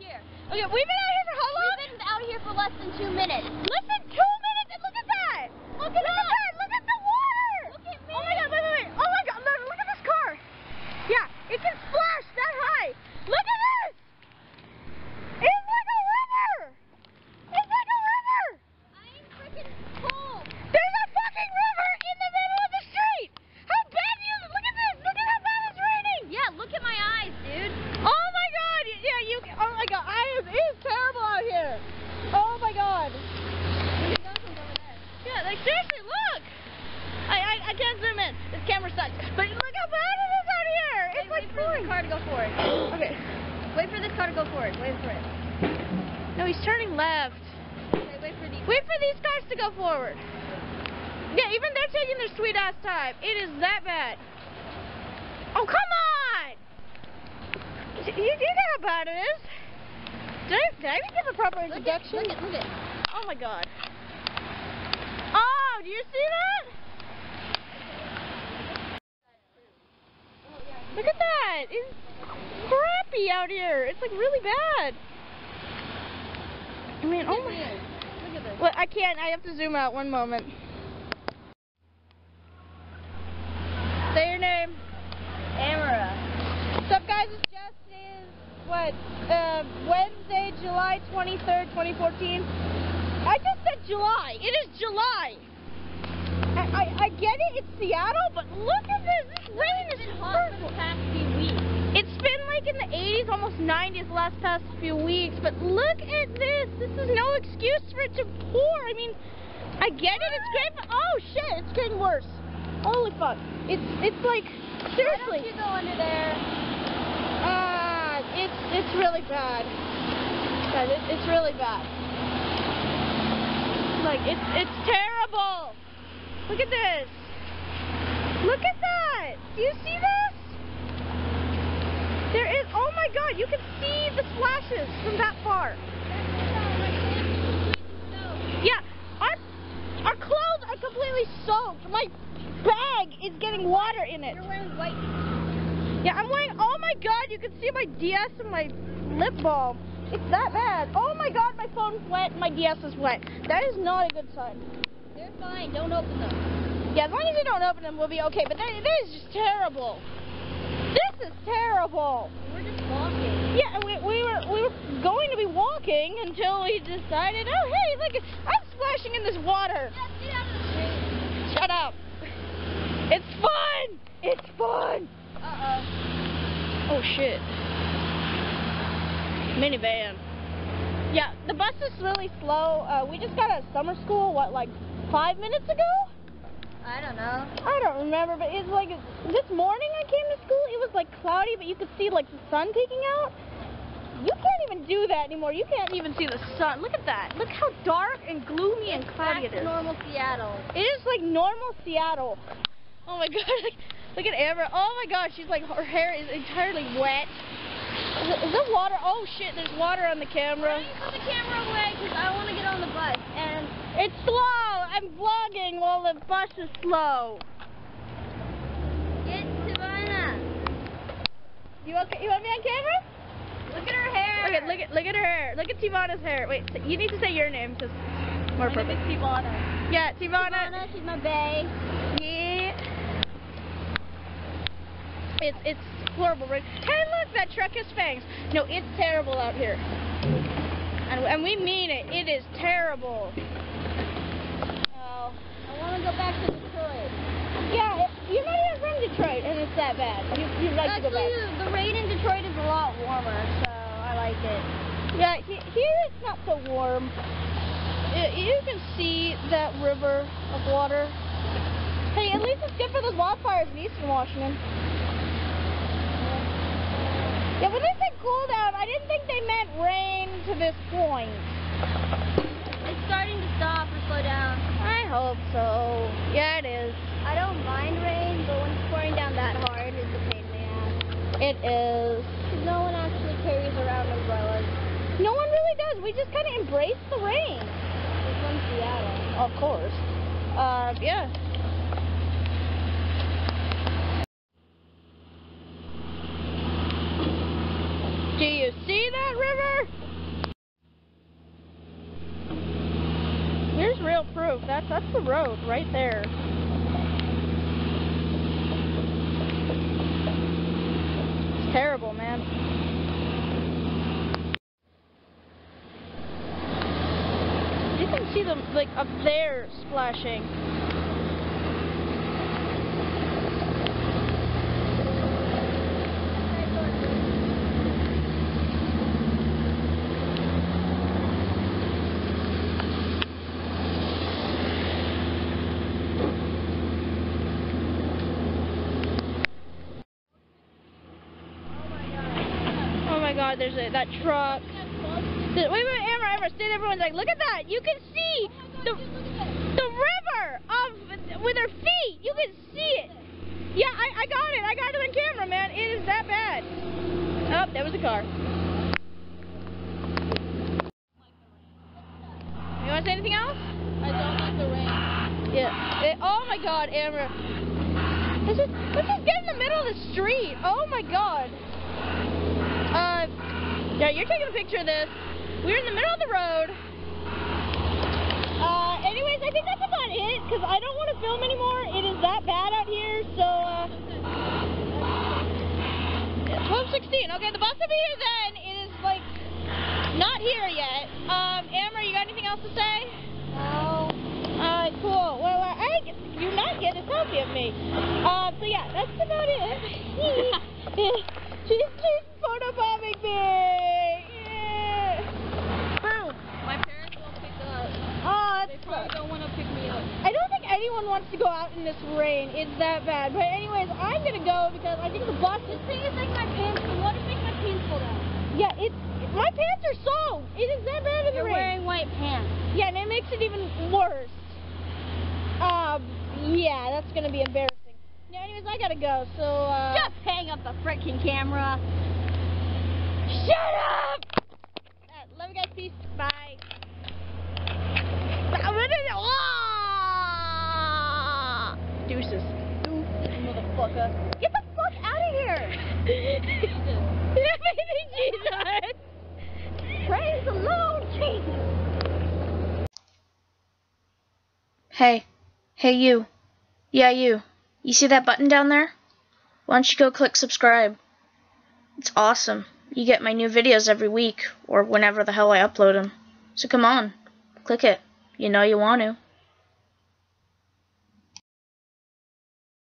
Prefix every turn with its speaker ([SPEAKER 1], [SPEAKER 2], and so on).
[SPEAKER 1] here.
[SPEAKER 2] Okay, we've been out here for how long?
[SPEAKER 1] We've been out here for less than 2 minutes.
[SPEAKER 2] Less than 2 minutes, and look at that! Look at that! Look at the water!
[SPEAKER 1] Look at me!
[SPEAKER 2] Oh my god, wait. Oh my god, look at this car! Yeah, it can splash that high! Look at this! It's like a river! It's like a river!
[SPEAKER 1] I'm freaking cold.
[SPEAKER 2] There's a fucking river in the middle of the street! How bad do you... Look at this! Look at how bad it's raining!
[SPEAKER 1] Yeah, look at my eyes, dude.
[SPEAKER 2] Oh my god! Yeah, you... Oh my god, it's terrible out here! Oh my god! Yeah, like seriously, look! I can't zoom in. This camera sucks. But look how bad it is out here! It's like
[SPEAKER 1] wait for this car to go forward.
[SPEAKER 2] Okay.
[SPEAKER 1] Wait for this car to go forward. Wait for it.
[SPEAKER 2] No, he's turning left.
[SPEAKER 1] Okay, wait for these.
[SPEAKER 2] Wait for these cars to go forward. Yeah, even they're taking their sweet ass time. It is that bad. Oh, come on! You know how bad it is. Did I even give a proper introduction?
[SPEAKER 1] Look at.
[SPEAKER 2] Oh my god. Oh, do you see that? Look at that. It's crappy out here. It's like really bad. I mean, oh my.
[SPEAKER 1] Look at this.
[SPEAKER 2] Well, I can't. I have to zoom out. One moment. Say your name.
[SPEAKER 1] Amara.
[SPEAKER 2] What's up, guys? It's just Wednesday, July 23rd, 2014. I just said July. It is July. I get it. It's Seattle, but look at this. This rain is
[SPEAKER 1] hot for the past few weeks.
[SPEAKER 2] It's been like in the 80s, almost 90s the last past few weeks, but look at this. This is no excuse for it to pour. I mean, I get it. It's great, but oh shit, it's getting worse. Holy fuck. It's like, seriously.
[SPEAKER 1] Why don't you go under there?
[SPEAKER 2] It's really bad. Guys, it's really bad. Like, it's terrible. Look at this. Look at that. Do you see this? There is, oh my god, you can see the splashes from that far. Yeah, our clothes are completely soaked. My bag is getting water in it.
[SPEAKER 1] You're wearing white.
[SPEAKER 2] Yeah, I'm wearing, oh my god, you can see my DS and my lip balm. It's that bad. Oh my god, my phone's wet and my DS is wet. That is not a good sign.
[SPEAKER 1] They're fine, don't open them.
[SPEAKER 2] Yeah, as long as you don't open them, we'll be okay. But that is just terrible. This is terrible.
[SPEAKER 1] We're just walking.
[SPEAKER 2] Yeah, and we were going to be walking until we decided, oh hey, look, I'm splashing in this water.
[SPEAKER 1] Yeah, get out of the street.
[SPEAKER 2] Shut up. It's fun. It's fun.
[SPEAKER 1] Uh-oh.
[SPEAKER 2] Oh shit. Minivan. Yeah, the bus is really slow. We just got out of summer school, what, like 5 minutes ago?
[SPEAKER 1] I don't know.
[SPEAKER 2] I don't remember, but it's like, this morning I came to school, it was like cloudy, but you could see like the sun peeking out. You can't even do that anymore. You can't even see the sun. Look at that. Look how dark and gloomy and cloudy it is.
[SPEAKER 1] Back to normal Seattle.
[SPEAKER 2] It is like normal Seattle. Oh my god, look at Amara. Oh my god, she's like, her hair is entirely wet. Is there water? Oh shit, there's water on the camera.
[SPEAKER 1] Why don't you put the camera away, because I want to get on the bus, and...
[SPEAKER 2] It's slow! I'm vlogging while the bus is slow.
[SPEAKER 1] Get Savannah.
[SPEAKER 2] You okay? You want me on camera?
[SPEAKER 1] Look at her hair.
[SPEAKER 2] Look at her hair. Look at Tivana's hair. Wait, you need to say your name, because it's more
[SPEAKER 1] My name
[SPEAKER 2] perfect.
[SPEAKER 1] is Tivana.
[SPEAKER 2] Yeah, Tivana.
[SPEAKER 1] Tivana, she's my bae.
[SPEAKER 2] Yeah. It's horrible, right? Hey, look, that truck has fangs. No, it's terrible out here. And we mean it. It is terrible.
[SPEAKER 1] Oh, I want to go back to Detroit.
[SPEAKER 2] Yeah, you're not even from Detroit, and it's that bad. You'd like to go back.
[SPEAKER 1] Actually, the rain in Detroit is a lot warmer, so I like it.
[SPEAKER 2] Yeah, here it's not so warm. You can see that river of water. Hey, at least it's good for those wildfires in Eastern Washington. Yeah, when they said cool down, I didn't think they meant rain to this point.
[SPEAKER 1] It's starting to stop or slow down.
[SPEAKER 2] I hope so. Yeah, it is.
[SPEAKER 1] I don't mind rain, but when it's pouring down that hard, it's a pain in the ass.
[SPEAKER 2] It is.
[SPEAKER 1] No one actually carries around umbrellas.
[SPEAKER 2] No one really does. We just kind of embrace the rain.
[SPEAKER 1] It's from Seattle.
[SPEAKER 2] Of course. Yeah. Do you see that river? that's the road right there. It's terrible, man. You can see them like up there splashing. God, there's that truck. Wait, Amara, stay there. Everyone's like, look at that. You can see the river with her feet. You can see it. Yeah, I got it. I got it on camera, man. It is that bad. Oh, there was a car. You want to say anything else?
[SPEAKER 1] I don't like the rain.
[SPEAKER 2] Yeah. Oh my God, Amara. Let's just get in the middle of the street. Oh my God. Yeah, you're taking a picture of this. We're in the middle of the road. Anyways, I think that's about it, because I don't want to film anymore. It is that bad out here, so, 12:16. Okay, the bus will be here then. It is, like, not here yet. Amara, you got anything else to say?
[SPEAKER 1] No.
[SPEAKER 2] Alright, cool. Well, you're not getting a selfie of me. So yeah, that's about it. She's photobombing me. Yeah. Boom.
[SPEAKER 1] My parents won't pick up.
[SPEAKER 2] Oh,
[SPEAKER 1] They probably don't want to pick me up.
[SPEAKER 2] I don't think anyone wants to go out in this rain. It's that bad. But anyways, I'm gonna go because I think the bus.
[SPEAKER 1] The thing is, like, my pants. What if my pants pulled out?
[SPEAKER 2] Yeah, my pants are soaked. It is that bad in the rain.
[SPEAKER 1] You're wearing white pants.
[SPEAKER 2] Yeah, and it makes it even worse. Yeah, that's gonna be embarrassing. Yeah, anyways, I gotta go. So
[SPEAKER 1] Just hang up the frickin' camera.
[SPEAKER 2] Shut up! Love you guys. Peace. Bye. Deuces.
[SPEAKER 1] Motherfucker.
[SPEAKER 2] Get the fuck out of here! Jesus! Praise the Lord, Jesus!
[SPEAKER 3] Hey you. Yeah, you. You see that button down there? Why don't you go click subscribe? It's awesome. You get my new videos every week, or whenever the hell I upload them. So come on, click it. You know you want to.